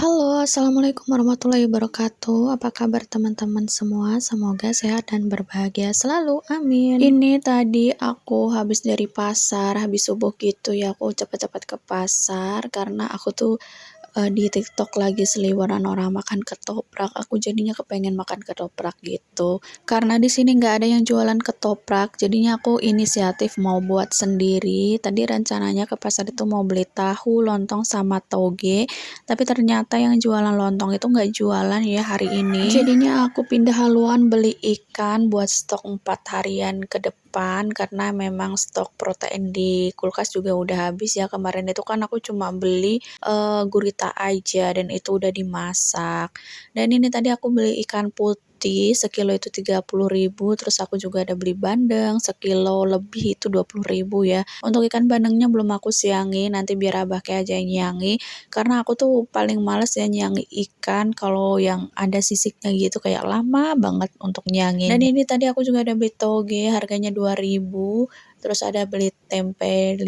Halo, assalamualaikum warahmatullahi wabarakatuh. Apa kabar teman-teman semua? Semoga sehat dan berbahagia selalu. Amin. Ini tadi aku habis dari pasar, habis subuh gitu ya. Aku cepet-cepet ke pasar karena aku tuh di TikTok lagi seliweran orang makan ketoprak. Aku jadinya kepengen makan ketoprak gitu. Karena di sini nggak ada yang jualan ketoprak, jadinya aku inisiatif mau buat sendiri. Tadi rencananya ke pasar itu mau beli tahu, lontong sama toge, tapi ternyata yang jualan lontong itu nggak jualan ya hari ini. Jadinya aku pindah haluan beli ikan buat stok 4 harian ke depan karena memang stok protein di kulkas juga udah habis ya. Kemarin itu kan aku cuma beli gurita aja dan itu udah dimasak. Dan ini tadi aku beli ikan putih sekilo itu 30.000, terus aku juga ada beli bandeng sekilo lebih itu 20.000 ya. Untuk ikan bandengnya belum aku siangi, nanti biar abah kayak aja yang nyiangi karena aku tuh paling males ya nyiangi ikan kalau yang ada sisiknya gitu, kayak lama banget untuk nyiangin. Dan ini tadi aku juga ada beli toge harganya 2.000, terus ada beli tempe 5.000,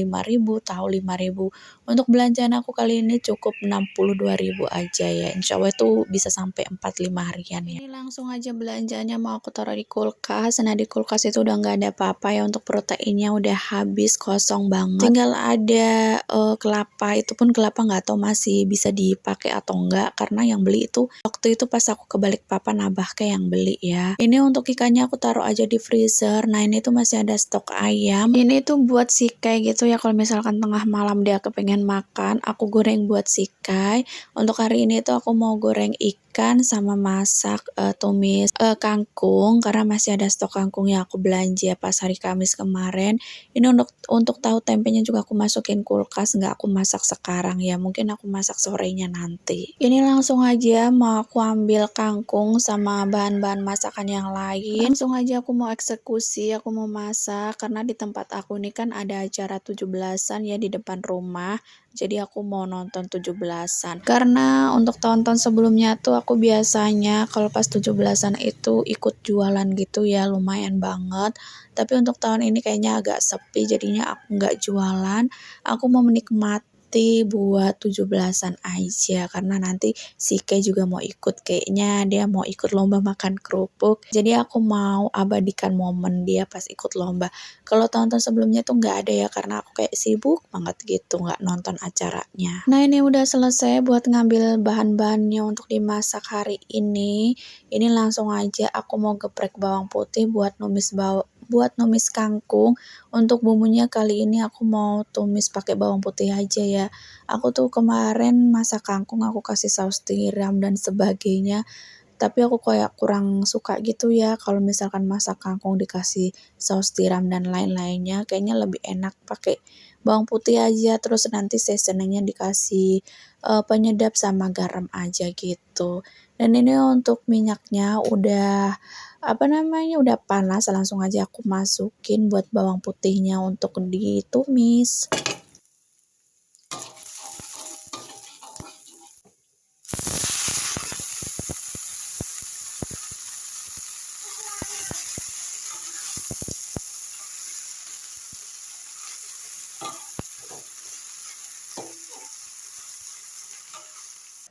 tahu 5.000. Untuk belanjaan aku kali ini cukup 62.000 aja ya. Insya Allah itu bisa sampai 4-5 harian ya. Ini langsung aja belanjanya mau aku taruh di kulkas. Nah di kulkas itu udah nggak ada apa-apa ya, untuk proteinnya udah habis, kosong banget. Tinggal ada kelapa, itu pun kelapa nggak tahu masih bisa dipakai atau enggak karena yang beli itu waktu itu pas aku ke Balikpapan abah kayak yang beli ya. Ini untuk ikannya aku taruh aja di freezer. Nah ini tuh masih ada stok ayam. Ini tuh buat si kayak gitu ya, kalau misalkan tengah malam dia kepengen makan, aku goreng buat si Kai. Untuk hari ini tuh aku mau goreng ikan sama masak tumis kangkung karena masih ada stok kangkung yang aku belanja pas hari Kamis kemarin. Ini untuk tahu tempenya juga aku masukin kulkas, nggak aku masak sekarang ya, mungkin aku masak sorenya nanti. Ini langsung aja mau aku ambil kangkung sama bahan-bahan masakan yang lain. Langsung aja aku mau eksekusi, aku mau masak karena di tempat aku ini kan ada acara 17-an ya di depan rumah. Jadi aku mau nonton 17-an. Karena untuk tahun-tahun sebelumnya tuh aku biasanya kalau pas 17-an itu ikut jualan gitu ya, lumayan banget. Tapi untuk tahun ini kayaknya agak sepi, jadinya aku nggak jualan. Aku mau menikmati buat 17-an aja karena nanti si Kay juga mau ikut, kayaknya dia mau ikut lomba makan kerupuk. Jadi aku mau abadikan momen dia pas ikut lomba. Kalau tahun-tahun sebelumnya tuh nggak ada ya karena aku kayak sibuk banget gitu nggak nonton acaranya. Nah ini udah selesai buat ngambil bahan-bahannya untuk dimasak hari ini. Ini langsung aja aku mau geprek bawang putih buat numis kangkung. Untuk bumbunya kali ini aku mau tumis pakai bawang putih aja ya. Aku tuh kemarin masak kangkung aku kasih saus tiram dan sebagainya. Tapi aku kayak kurang suka gitu ya kalau misalkan masak kangkung dikasih saus tiram dan lain-lainnya. Kayaknya lebih enak pakai bawang putih aja, terus nanti seasoningnya dikasih penyedap sama garam aja gitu. Dan ini untuk minyaknya udah panas, langsung aja aku masukin buat bawang putihnya untuk ditumis.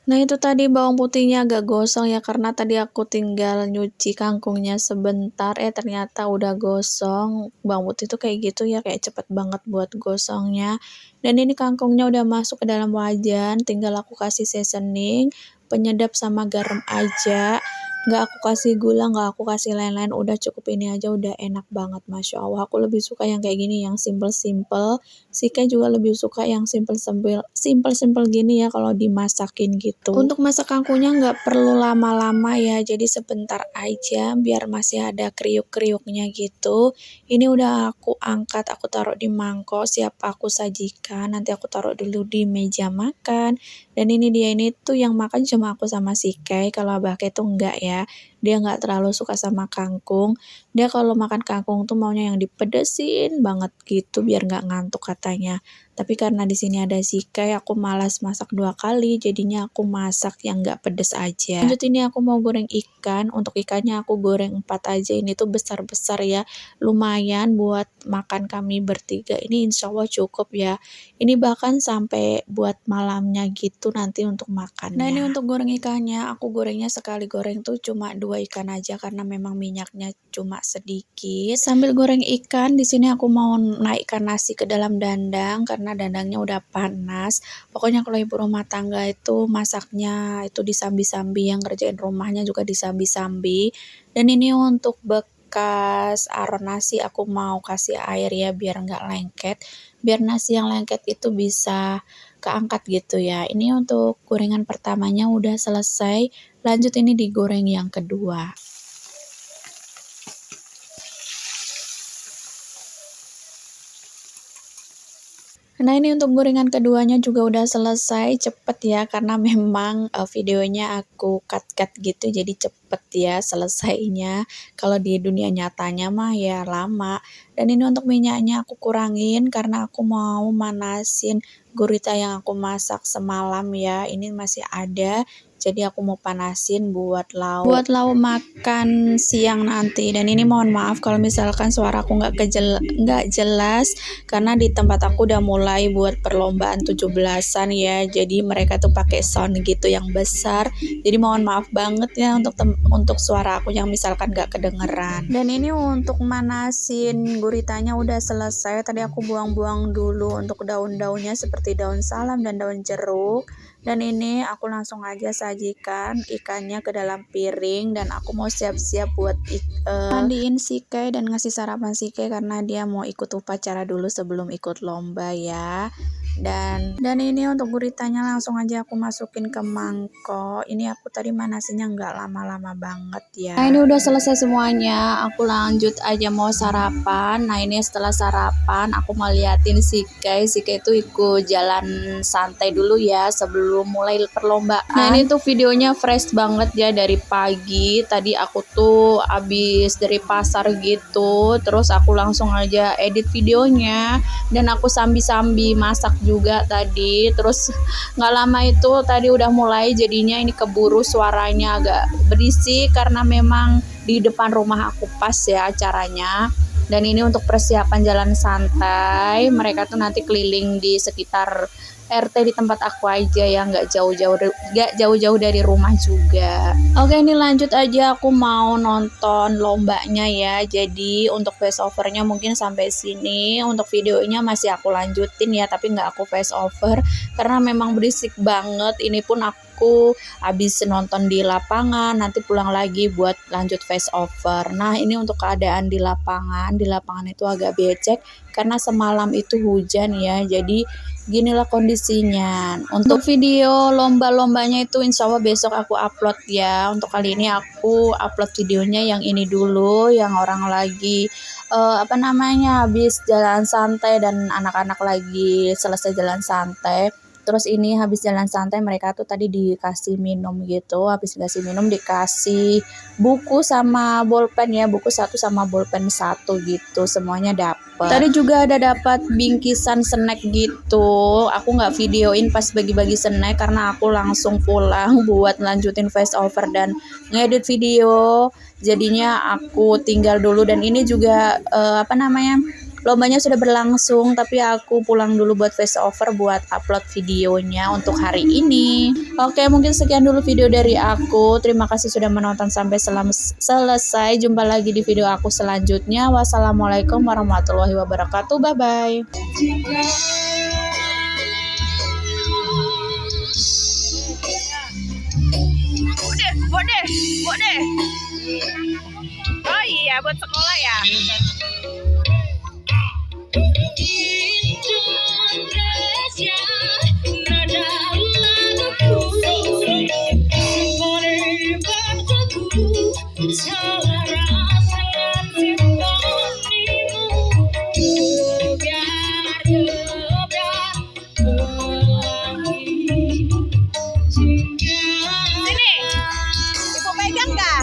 Nah itu tadi bawang putihnya agak gosong ya karena tadi aku tinggal nyuci kangkungnya sebentar, ternyata udah gosong. Bawang putih tuh kayak gitu ya, kayak cepet banget buat gosongnya. Dan ini kangkungnya udah masuk ke dalam wajan, tinggal aku kasih seasoning, penyedap sama garam aja. Nggak aku kasih gula, nggak aku kasih lain-lain, udah cukup ini aja udah enak banget, Masya Allah. Aku lebih suka yang kayak gini, yang simple-simple. Sika juga lebih suka yang simple-simple gini ya kalau dimasakin gitu. Untuk masak kangkungnya nggak perlu lama-lama ya, jadi sebentar aja biar masih ada kriuk-kriuknya gitu. Ini udah aku angkat, aku taruh di mangkok, siap aku sajikan. Nanti aku taruh dulu di meja makan. Dan ini dia, ini tuh yang makan cuma aku sama si Kay, kalau abah Kay tuh enggak ya. dia nggak terlalu suka sama kangkung. Dia kalau makan kangkung tuh maunya yang dipedesin banget gitu biar nggak ngantuk katanya. Tapi karena di sini ada sikai, aku malas masak 2 kali, jadinya aku masak yang nggak pedes aja. Lanjut ini aku mau goreng ikan. Untuk ikannya aku goreng 4 aja. Ini tuh besar-besar ya, lumayan buat makan kami bertiga. Ini insya Allah cukup ya. Ini bahkan sampai buat malamnya gitu nanti untuk makannya. Nah ini untuk goreng ikannya, aku gorengnya sekali goreng tuh cuma 2 ikan aja karena memang minyaknya cuma sedikit. Sambil goreng ikan, di sini aku mau naikkan nasi ke dalam dandang karena dandangnya udah panas. Pokoknya kalau ibu rumah tangga itu masaknya itu disambi-sambi, yang ngerjain rumahnya juga disambi-sambi. Dan ini untuk bekas aron nasi aku mau kasih air ya biar nggak lengket. Biar nasi yang lengket itu bisa keangkat gitu ya. Ini untuk gorengan pertamanya udah selesai. Lanjut ini digoreng yang kedua. Nah ini untuk gorengan keduanya juga udah selesai, cepet ya karena memang videonya aku cut-cut gitu jadi cepet ya selesainya. Kalau di dunia nyatanya mah ya lama. Dan ini untuk minyaknya aku kurangin karena aku mau manasin gurita yang aku masak semalam ya. Ini masih ada. Jadi aku mau panasin buat lauk makan siang nanti. Dan ini mohon maaf kalau misalkan suara aku nggak jelas karena di tempat aku udah mulai buat perlombaan 17-an ya. Jadi mereka tuh pakai sound gitu yang besar. Jadi mohon maaf banget ya untuk suara aku yang misalkan nggak kedengeran. Dan ini untuk manasin guritanya udah selesai. Tadi aku buang-buang dulu untuk daun-daunnya seperti daun salam dan daun jeruk. Dan ini aku langsung aja sajikan ikannya ke dalam piring dan aku mau siap-siap buat mandiin sikai dan ngasih sarapan sikai karena dia mau ikut upacara dulu sebelum ikut lomba ya. Dan ini untuk guritanya langsung aja aku masukin ke mangkok. Ini aku tadi manasinnya nggak lama-lama banget ya. Nah ini udah selesai semuanya, aku lanjut aja mau sarapan. Nah ini setelah sarapan aku mau liatin sikai itu ikut jalan santai dulu ya sebelum mulai perlombaan. Nah ini tuh videonya fresh banget ya dari pagi. Tadi aku tuh abis dari pasar gitu, terus aku langsung aja edit videonya dan aku sambi-sambi masak juga tadi. Terus nggak lama itu tadi udah mulai, jadinya ini keburu suaranya agak berisik karena memang di depan rumah aku pas ya acaranya. Dan ini untuk persiapan jalan santai, mereka tuh nanti keliling di sekitar RT di tempat aku aja ya, nggak jauh-jauh dari rumah juga. Oke ini lanjut aja, aku mau nonton lombanya ya. Jadi untuk voice overnya mungkin sampai sini, untuk videonya masih aku lanjutin ya, tapi nggak aku voice over karena memang berisik banget. Ini pun aku habis nonton di lapangan, nanti pulang lagi buat lanjut voice over. Nah ini untuk keadaan di lapangan itu agak becek karena semalam itu hujan ya, jadi ginilah kondisinya. Untuk video lomba-lombanya itu insya Allah besok aku upload ya. Untuk kali ini aku upload videonya yang ini dulu, yang orang lagi habis jalan santai dan anak-anak lagi selesai jalan santai. Terus ini habis jalan santai mereka tuh tadi dikasih minum gitu. Habis dikasih minum dikasih buku sama bolpen ya. Buku 1 sama bolpen 1 gitu. Semuanya dapet. Tadi juga ada dapat bingkisan snack gitu. Aku nggak videoin pas bagi-bagi snack karena aku langsung pulang buat lanjutin voice over dan ngedit video. Jadinya aku tinggal dulu. Dan ini juga lombanya sudah berlangsung, tapi aku pulang dulu buat voice over buat upload videonya untuk hari ini. Oke, mungkin sekian dulu video dari aku. Terima kasih sudah menonton sampai selesai. Jumpa lagi di video aku selanjutnya. Wassalamualaikum warahmatullahi wabarakatuh. Bye-bye. Bude. Oh iya, buat sekolah ya. Sini, ibu pegang kah?